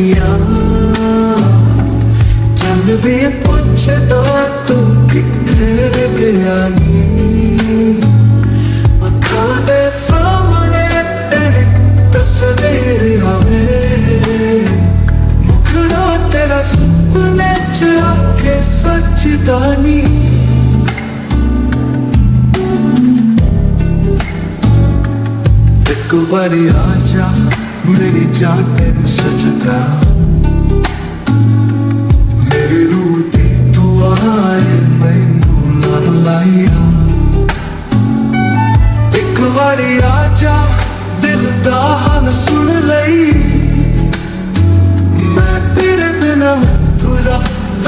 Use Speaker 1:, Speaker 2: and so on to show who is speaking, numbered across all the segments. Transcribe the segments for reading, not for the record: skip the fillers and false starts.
Speaker 1: दुनिया चल भी पुछदा तू किथे गया नी अखा दे सामने तेरी तस्वीर आवे मुखड़ा तेरा सुपने च आके सजदा नी एक बारी आजा मेरी जान तेनू सजदा मेरी रूह दी दुआ है मैनू नाल लाइया एक बारी आजा दिल दा हाल सुन लई मैं तेरे बिना तुरा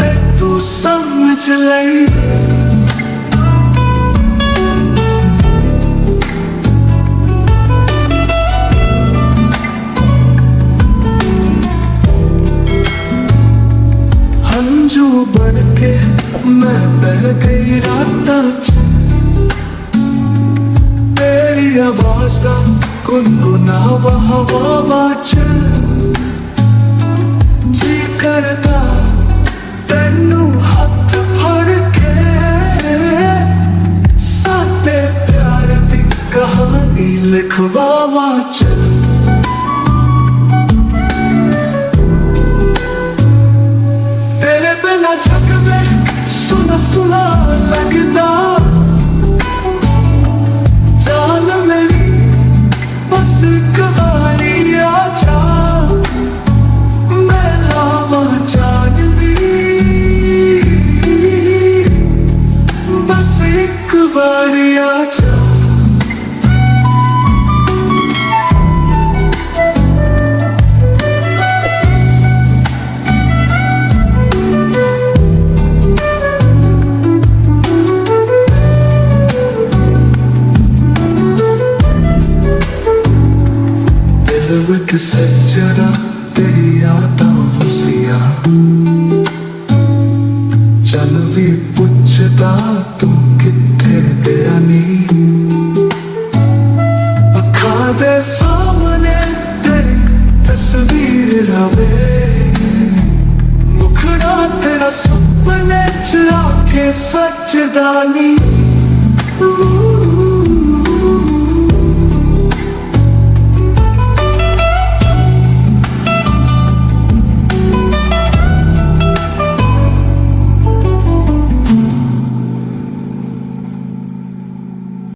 Speaker 1: वे तू समझ लई हंजू बन के मैं बह गई रातां च तेरी आवाज़ां गुनगुनावा हवावां च जी करदा तैनू हत्थ फड़ के साडे प्यार दी कहानी लिखवावां च जग में सुना सुना लगदा जान मेरी बस कवारी आजा मैं लावा जान भी बस एक बारी आजा विच सजड़ा तेरी यादां वसिया चल भी पुछदा तू